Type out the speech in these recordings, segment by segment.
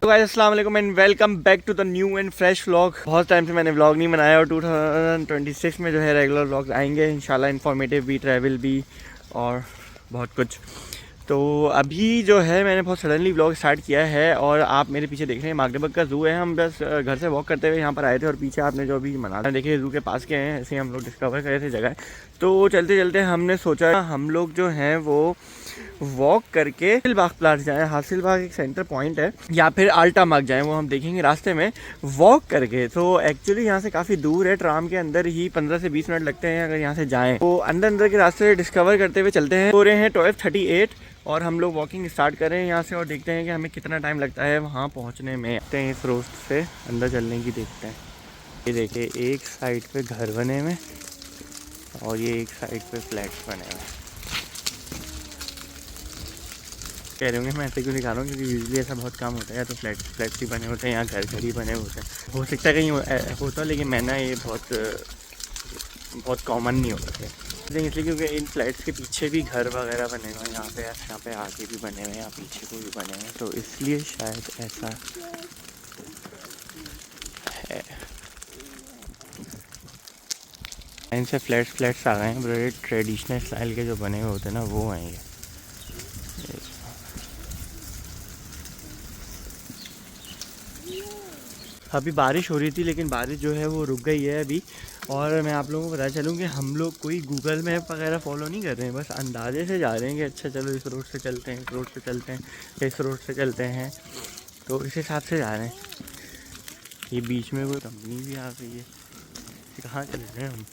तो गाइस अस्सलाम वालेकुम and welcome back to the new and fresh vlog. बहुत टाइम से मैंने व्लॉग नहीं बनाया और 2026 में जो है रेगुलर व्लॉग्स आएंगे इंशाल्लाह, इन्फॉर्मेटिव भी, ट्रैवल भी और बहुत कुछ। तो अभी जो है मैंने बहुत सडनली व्लॉग स्टार्ट किया है और आप मेरे पीछे देख रहे हैं मागरेबक का ज़ू है। हम बस घर से वॉक करते हुए यहाँ पर आए थे और पीछे आपने जो अभी मना देखिए ज़ू के पास के हैं, ऐसे हम लोग डिस्कवर कर रहे थे जगह। तो चलते चलते हमने सोचा हम लोग जो हैं वो वॉक करके हासिल बाग प्लाट जाएँ। हासिल बाग एक सेंटर पॉइंट है, या फिर आल्टा मार्ग जाएँ, वो हम देखेंगे रास्ते में वॉक करके। तो एक्चुअली यहाँ से काफ़ी दूर है, ट्राम के अंदर ही 15 से 20 मिनट लगते हैं अगर यहाँ से जाएँ। तो अंदर के रास्ते डिस्कवर करते हुए चलते हैं। हो रहे हैं 12:38 और हम लोग वॉकिंग स्टार्ट कर रहे हैं यहाँ से और देखते हैं कि हमें कितना टाइम लगता है वहाँ पहुँचने में। देखते हैं इस रोड से अंदर चलने की, देखते हैं। ये देखिए एक साइड पे घर बने हुए और ये एक साइड पे फ्लैट्स बने हुए। कह रहे होंगे मैं ऐसे क्यों दिखा रहा हूँ, क्योंकि यूजुअली ऐसा बहुत काम होता है, या तो फ्लैट्स ही बने होते हैं या घर ही बने होते हैं। हो सकता है कहीं होता, लेकिन मैंने ये बहुत कॉमन नहीं होता है इसलिए, क्योंकि इन फ्लैट्स के पीछे भी घर वगैरह बने हुए हैं, यहाँ पे आगे भी बने हुए हैं, यहाँ पीछे को भी बने हुए हैं, तो इसलिए शायद ऐसा है। इनसे फ्लैट्स आ गए हैं, बड़े ट्रेडिशनल स्टाइल के जो बने हुए होते हैं ना, वो हैं ये। अभी बारिश हो रही थी लेकिन बारिश जो है वो रुक गई है अभी। और मैं आप लोगों को बता चलूँ कि हम लोग कोई गूगल मैप वगैरह फॉलो नहीं कर रहे हैं, बस अंदाजे से जा रहे हैं कि अच्छा चलो इस रोड से चलते हैं, इस रोड से चलते हैं, इस रोड से चलते हैं, तो इस हिसाब से जा रहे हैं। ये बीच में कोई कंपनी भी आ गई है, कहाँ चल रहे हैं हम।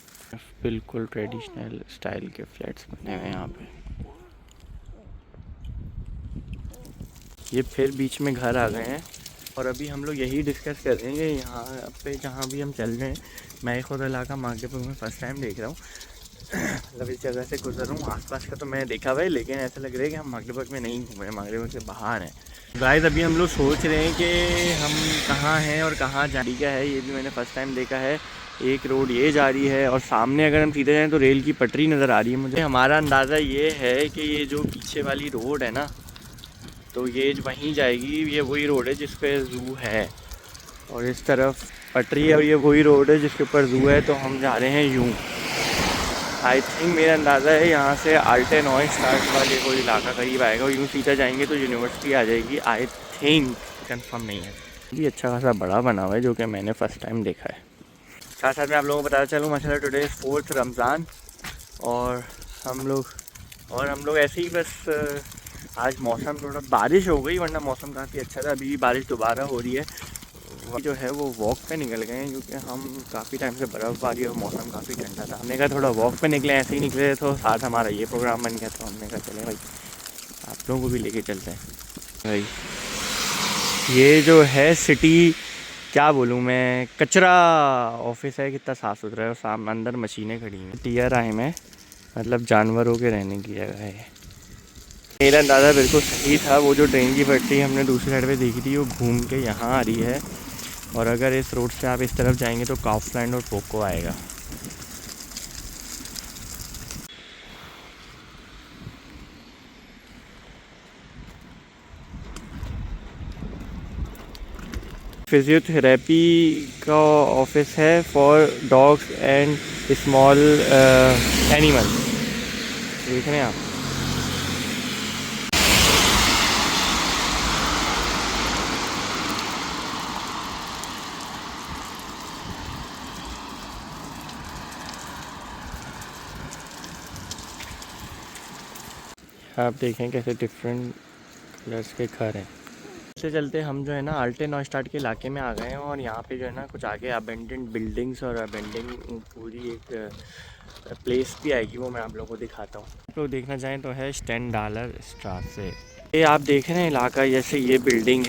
बिल्कुल ट्रेडिशनल स्टाइल के फ्लैट्स बने हुए हैं यहाँ पे। ये फिर बीच में घर आ गए हैं और अभी हम लोग यही डिस्कस करेंगे यहाँ पे जहाँ भी हम चल रहे हैं। मैं खुद इलाका मागरेबक में फ़र्स्ट टाइम देख रहा हूँ, मतलब इस जगह से गुजर रहा हूँ। आसपास का तो मैं देखा हुआ है, लेकिन ऐसा लग रहा है कि हम मागरेबक में नहीं घूम रहे, मागरेबक से बाहर हैं। गाइस अभी हम लोग सोच रहे हैं कि हम कहाँ हैं और कहाँ जाने का है, ये भी मैंने फ़र्स्ट टाइम देखा है। एक रोड ये जा रही है और सामने अगर हम सीधे जाएँ तो रेल की पटरी नज़र आ रही है मुझे। हमारा अंदाज़ा ये है कि ये जो पीछे वाली रोड है ना, तो ये वहीं जाएगी, ये वही रोड है जिस पे ज़ू है और इस तरफ पटरी है और ये वही रोड है जिसके ऊपर ज़ू है। तो हम जा रहे हैं यूँ। आई थिंक मेरा अंदाज़ा है यहाँ से आल्टे नॉय स्टार्ट वाले कोई इलाका करीब आएगा और यूँ सीधा जाएंगे तो यूनिवर्सिटी आ जाएगी। आई थिंक, कंफर्म नहीं है। भी अच्छा खासा बड़ा बना हुआ है जो कि मैंने फ़र्स्ट टाइम देखा है। साथ साथ में आप लोगों को बताना चलूँ माशाल्लाह टुडे 4th रमज़ान और हम लोग ऐसे ही बस आज मौसम थोड़ा बारिश हो गई, वरना मौसम काफ़ी अच्छा था। अभी बारिश दोबारा हो रही है। जो है वो वॉक पे निकल गए हैं क्योंकि हम काफ़ी टाइम से बर्फ़बारी और मौसम काफ़ी ठंडा था। हमने कहा थोड़ा वॉक पे निकले, ऐसे ही निकले तो साथ हमारा ये प्रोग्राम बन गया, तो हमने कहा चले भाई आप लोगों को भी लेके चलते हैं। भाई ये जो है सिटी, क्या बोलूँ मैं, कचरा ऑफिस है, कितना साफ़ सुथरा है और सामने अंदर मशीनें खड़ी हैं। TRI में मतलब जानवरों के रहने की जगह है। मेरा अंदाज़ा बिल्कुल सही था, वो जो ट्रेन की पटरी हमने दूसरी साइड पे देखी थी वो घूम के यहाँ आ रही है और अगर इस रोड से आप इस तरफ जाएंगे तो काउफलैंड और पोको आएगा। फिजियोथेरेपी का ऑफिस है for dogs and small animals, देख रहे हैं आप। आप देखें कैसे डिफरेंट कलर्स के घर हैं। चलते चलते हम जो है ना आल्टे नॉय स्टार्ट के इलाके में आ गए हैं और यहाँ पे जो है ना कुछ आगे अबेंडेंट बिल्डिंग्स और अबेंडेंट पूरी एक प्लेस भी आएगी, वो मैं आप लोगों को दिखाता हूँ। आप लोग देखना चाहें तो है स्टैंडालर स्ट्रासे। ये आप देख रहे हैं इलाका, जैसे ये बिल्डिंग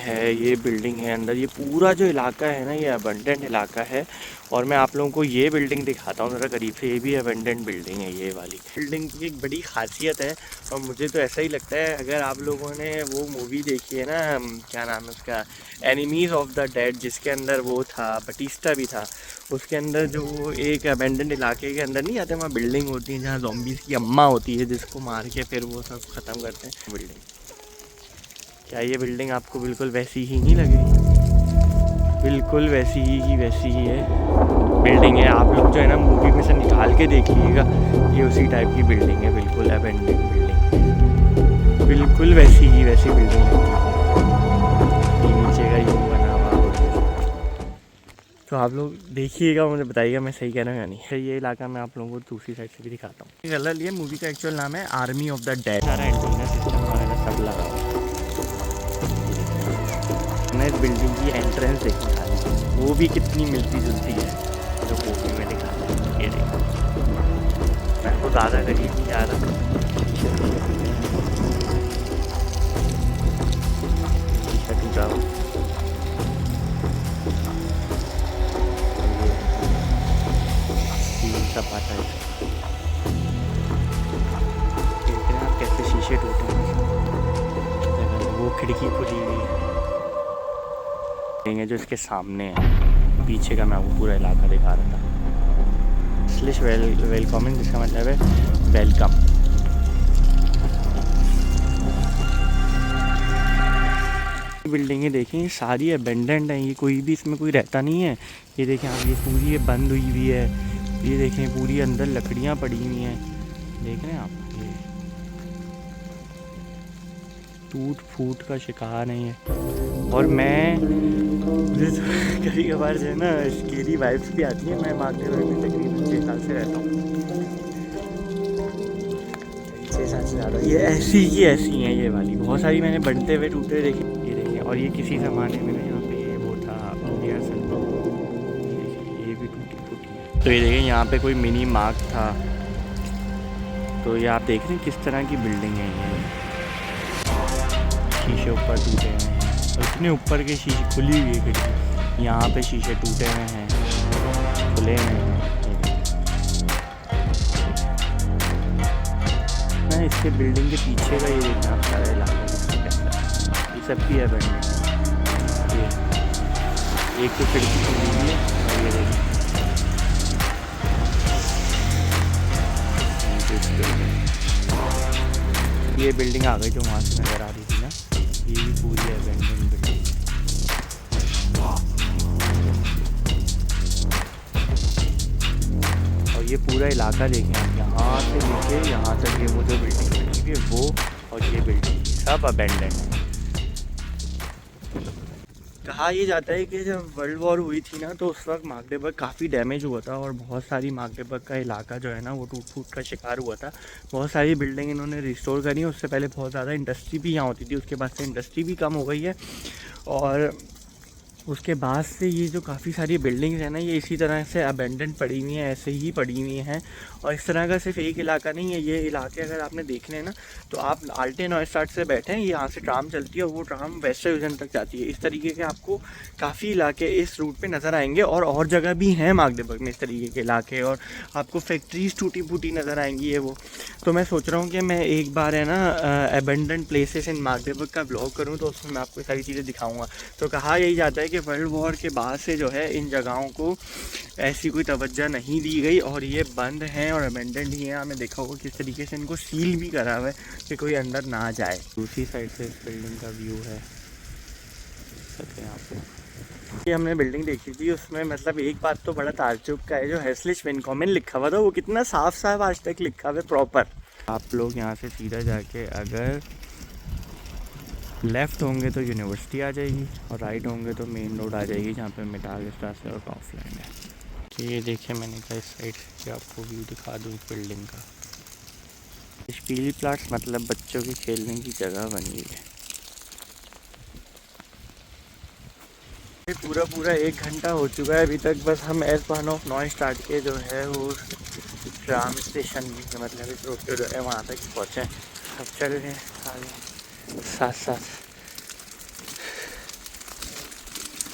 है अंदर, ये पूरा जो इलाका है ना ये अबेंडेंट इलाका है। और मैं आप लोगों को ये बिल्डिंग दिखाता हूँ ज़रा करीब से। ये भी अबेंडेंट बिल्डिंग है, ये वाली बिल्डिंग की एक बड़ी खासियत है और मुझे तो ऐसा ही लगता है। अगर आप लोगों ने वो मूवी देखी है ना, क्या नाम है उसका, एनिमीज़ ऑफ द डेड, जिसके अंदर वो था बटिस्टा भी था, उसके अंदर जो एक अबेंडेंट इलाके के अंदर नहीं आते, वहाँ बिल्डिंग होती है जहाँ ज़ॉम्बीज़ की अम्मा होती है जिसको मार के फिर वो सब ख़त्म करते हैं। बिल्डिंग क्या ये बिल्डिंग आपको बिल्कुल वैसी ही नहीं लगेगी? बिल्कुल वैसी ही की वैसी ही है बिल्डिंग है। आप लोग जो है ना मूवी में से निकाल के देखिएगा, ये उसी टाइप की बिल्डिंग है, बिल्कुल अबेंडन बिल्डिंग, बिल्कुल वैसी ही वैसी बिल्डिंग है। ये नीचे का यूँ बना हुआ। तो आप लोग देखिएगा, मुझे बताइएगा मैं सही कह रहा हूँ या नहीं। फिर ये इलाका मैं आप लोगों को दूसरी साइड से भी दिखाता हूँ। कलर ये मूवी का एक्चुअल नाम है आर्मी ऑफ द डेड। सारा एंटीना सिस्टम वगैरह सब लगा हुआ है। इस बिल्डिंग की एंट्रेंस देखने आ रही है, वो भी कितनी मिलती जुलती है जो मूवी में दिखा रहा है। ये देखो, मैं तो ज़्यादा करीब नहीं जा रहा। शीशा टूटा हुआ, सपाटा है। देखते हैं आप कैसे शीशे टूटे हैं। वो खिड़की खुली हुई है जो इसके सामने है, पीछे का मैं आपको पूरा इलाका दिखा रहा था। स्लिश वेलकमिंग, जिसका मतलब है वेलकम। बिल्डिंगें देखें, सारी अबेंडेंड हैं, ये कोई भी इसमें कोई रहता नहीं है। ये देखें आप, ये पूरी बंद हुई हुई है। ये देखें पूरी अंदर लकड़ियां पड़ी हुई हैं, देख रहे हैं आप। ये टूट फूट का शिकार नहीं है। और मैं कभी कभार जो है ना स्केरी वाइब्स भी आती है। मैं मार्केट में तकरीबन 6 साल से रहता हूँ, 6 साल से ज़्यादा। ये ऐसी ही ऐसी हैं ये वाली, बहुत सारी मैंने बनते हुए टूटे देखे। ये देखें, और ये किसी ज़माने में ना यहाँ पे ये वो था इंडिया सन, ये भी टूटी फूटी है। तो ये देखें यहाँ पे कोई मिनी मार्ग था। तो ये आप देख रहे हैं किस तरह की बिल्डिंग है ये। शीशे ऊपर टूटे हुए हैं, और इतने ऊपर के शीशे, खुली हुई है खिड़की, यहाँ पे शीशे टूटे हुए हैं, खुले हुए हैं। मैं इसके बिल्डिंग के पीछे का ये देखना आप सारा इलाका कैसा, ये सब भी है बिल्डिंग। ये एक तो खिड़की खुली हुई है, और ये देखिए ये बिल्डिंग आ गई जो वहाँ से नज़र आ रही थी ना, ये भी पूरी है अबेंडन बिल्डिंग। और ये पूरा इलाका देखें आप, यहाँ से लेके यहाँ तक, ये वो जो बिल्डिंग बनी हुई है वो, और ये बिल्डिंग सब अबेंडन है। कहा ये जाता है कि जब वर्ल्ड वॉर हुई थी ना, तो उस वक्त मागडेबर्ग काफ़ी डैमेज हुआ था, और बहुत सारी मागडेबर्ग का इलाका जो है ना वो टूट फूट का शिकार हुआ था। बहुत सारी बिल्डिंग इन्होंने रिस्टोर करी। उससे पहले बहुत ज़्यादा इंडस्ट्री भी यहाँ होती थी, उसके बाद से इंडस्ट्री भी कम हो गई है। और उसके बाद से ये जो काफ़ी सारी बिल्डिंग्स हैं ना, ये इसी तरह से अबेंडेंट पड़ी हुई हैं, ऐसे ही पड़ी हुई हैं। और इस तरह का सिर्फ एक इलाका नहीं है, ये इलाके अगर आपने देखने हैं ना, तो आप आल्टे नॉयस्टाड से बैठें, यहाँ से ट्राम चलती है और वो ट्राम वेस्ट डिवीज़न तक जाती है। इस तरीके के आपको काफ़ी इलाके इस रूट पे नज़र आएंगे, और जगह भी हैं मागडेबर्ग में इस तरीके के इलाके, और आपको फैक्ट्रीज टूटी फूटी नज़र आएंगी है वो। तो मैं सोच रहा हूँ कि मैं एक बार है ना अबेंडेंट प्लेसेस इन मागडेबर्ग का ब्लॉग करूँ, तो उसमें मैं आपको सारी चीज़ें दिखाऊँगा। तो कहा यही जाता है कि वर्ल्ड वॉर के बाद से जो है इन जगहों को ऐसी कोई तवज्जो नहीं दी गई, और ये बंद हैं और अबेंडेंट ही हैं। हमें देखा होगा किस तरीके से इनको सील भी करा हुआ है कि कोई अंदर ना जाए। दूसरी साइड से इस बिल्डिंग का व्यू है, सकते हैं आप। ये हमने बिल्डिंग देखी थी, उसमें मतलब एक बात तो बड़ा ताज्जुब का है, जो हेस्लिश वेलकमिंग लिखा हुआ था वो कितना साफ साफ आज तक लिखा हुआ है प्रॉपर। आप लोग यहाँ से सीधा जाके अगर लेफ़्ट होंगे तो यूनिवर्सिटी आ जाएगी, और राइट होंगे तो मेन रोड आ जाएगी, जहाँ पे मेटाल स्ट्रासे और काउफलैंड है। तो ये देखिए, मैंने कहा इस साइड से आपको व्यू दिखा दूँ इस बिल्डिंग का। स्पील प्लाट्स मतलब बच्चों की खेलने की जगह बनी हुई है। पूरा 1 घंटा हो चुका है अभी तक। बस हम एस1 ऑफ नॉयस्टाड के जो है वो ट्राम स्टेशन, मतलब इस रोड पे जो है वहाँ तक पहुँचे। अब चल रहे हैं आगे साथ।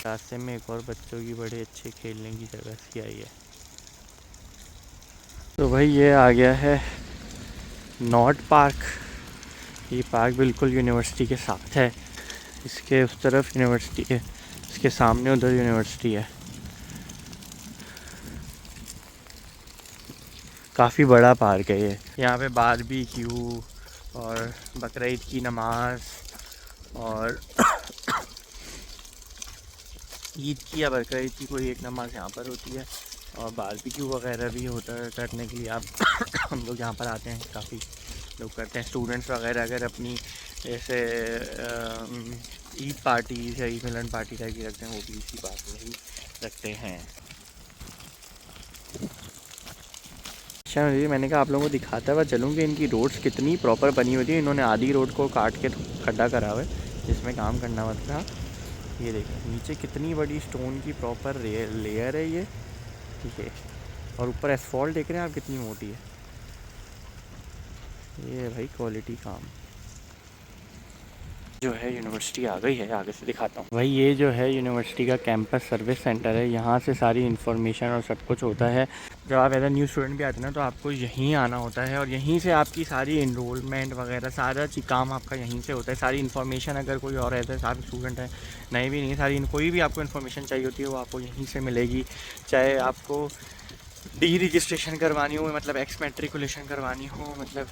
रास्ते में एक और बच्चों की बड़े अच्छे खेलने की जगह सी आई है। तो भाई ये आ गया है नॉर्थ पार्क। ये पार्क बिल्कुल यूनिवर्सिटी के साथ है, इसके उस तरफ यूनिवर्सिटी है, इसके सामने उधर यूनिवर्सिटी है। काफ़ी बड़ा पार्क है ये। यहाँ पे बारबेक्यू और बकरीद की नमाज और ईद की या बरकर ईद की कोई एक नमाज़ यहाँ पर होती है, और बारबेक्यू वगैरह भी होता है करने के लिए। आप हम लोग यहाँ पर आते हैं, काफ़ी लोग करते हैं। स्टूडेंट्स वगैरह अगर अपनी जैसे ईद पार्टी या ईद मिलन पार्टी टाइप की रखते हैं, वो भी इसी पार्क में ही रखते हैं। अच्छा, मैंने कहा आप लोगों को दिखाता हुआ चलूँ कि इनकी रोड्स कितनी प्रॉपर बनी होती है। इन्होंने आधी रोड को काट के खड्डा करा हुआ है जिसमें काम करना मत था। ये देखिए नीचे कितनी बड़ी स्टोन की प्रॉपर लेयर है ये, ठीक है। और ऊपर एसफॉल्ट देख रहे हैं आप कितनी मोटी है। ये भाई क्वालिटी काम जो है। यूनिवर्सिटी आ गई है, आगे से दिखाता हूँ भाई। ये जो है यूनिवर्सिटी का कैंपस सर्विस सेंटर है। यहाँ से सारी इन्फॉर्मेशन और सब कुछ होता है। जब आप एज ए न्यू स्टूडेंट भी आते हैं ना, तो आपको यहीं आना होता है और यहीं से आपकी सारी इनरोलमेंट वगैरह सारा काम आपका यहीं से होता है। सारी इन्फॉर्मेशन अगर कोई और ऐसा सारे स्टूडेंट है, नए भी नहीं, सारी कोई भी आपको इन्फॉर्मेशन चाहिए होती है वो आपको यहीं से मिलेगी। चाहे आपको डी रजिस्ट्रेशन करवानी हो, मतलब एक्स मैट्रिकुलेशन करवानी हो, मतलब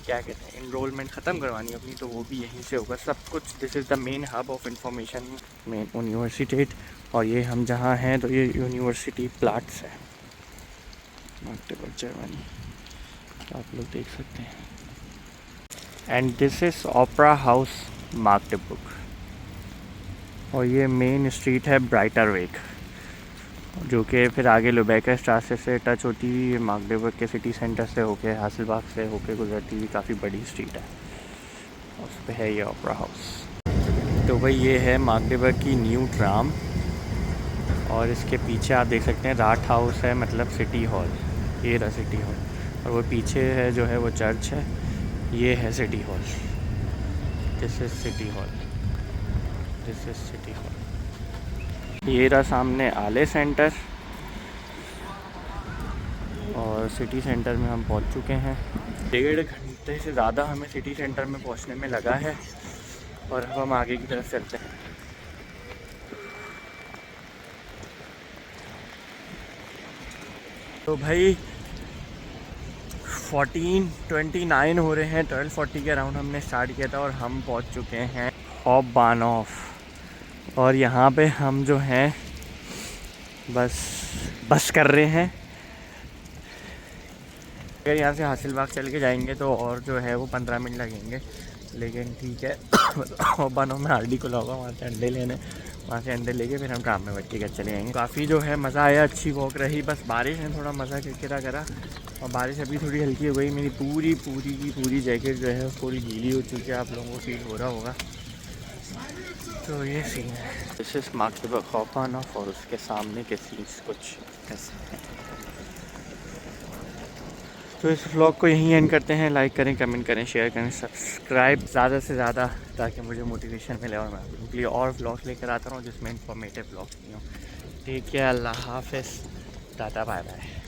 क्या कहते हैं इनरोलमेंट ख़त्म करवानी अपनी, तो वो भी यहीं से होगा सब कुछ। This is the main hub of information main university. और ये हम जहाँ हैं तो ये यूनिवर्सिटी प्लाट्स है मार्क्टेबर्ग जर्मनी, तो आप लोग देख सकते हैं। And this is opera house Magdeburg. और ये मेन स्ट्रीट है ब्राइटर वेग, जो कि फिर आगे लुबेका स्ट्रासे से टच होती हुई मार्क्टेबर्ग के सिटी सेंटर से होके हासिलबाग से होके गुजरती हुई काफ़ी बड़ी स्ट्रीट है, उस पर है ये ओपेरा हाउस। तो भाई ये है मार्क्टेबर्ग की न्यू ट्राम, और इसके पीछे आप देख सकते हैं राट हाउस है, मतलब सिटी हॉल। ये रहा सिटी हॉल, और वो पीछे है जो है वो चर्च है। ये है city hall, this is city hall, this is city hall. ये रहा सामने आले सेंटर, और सिटी सेंटर में हम पहुंच चुके हैं। 1.5 घंटे से ज़्यादा हमें सिटी सेंटर में पहुंचने में लगा है, और अब हम आगे की तरफ चलते हैं। तो भाई 14:29 हो रहे हैं, 12:40 के अराउंड हमने स्टार्ट किया था, और हम पहुंच चुके हैं हॉफबानहोफ। और यहाँ पे हम जो हैं बस कर रहे हैं। अगर यहाँ से हासिलबाग चल के जाएंगे तो और जो है वो 15 मिनट लगेंगे, लेकिन ठीक है। हॉफबानहोफ में आरडी को लगा वहाँ से अंडे लेने, वहाँ से अंडे लेके फिर हम ट्राम में बैठ के घर चले जाएंगे। काफ़ी जो है मज़ा आया, अच्छी वॉक रही। बस बारिश ने थोड़ा मज़ा किरकिरा करा, और बारिश अभी थोड़ी हल्की हो गई। मेरी पूरी जैकेट जो है थोड़ी गीली हो चुकी है, आप लोगों को फील हो रहा होगा। तो ये सीन है, दिस इज़ मार्क्टेबर्ग हॉफबानहोफ, और उसके सामने के सीन्स कुछ ऐसे हैं। तो इस व्लॉग को यहीं एंड करते हैं। लाइक करें, कमेंट करें, शेयर करें, सब्सक्राइब ज़्यादा से ज़्यादा, ताकि मुझे मोटिवेशन मिले और मैं उनके लिए और व्लॉग्स लेकर आता रहूँ जिसमें इंफॉर्मेटिव व्लॉग्स नहीं हो। ठीक है, अल्लाह हाफ़िज़, टाटा, बाय बाय।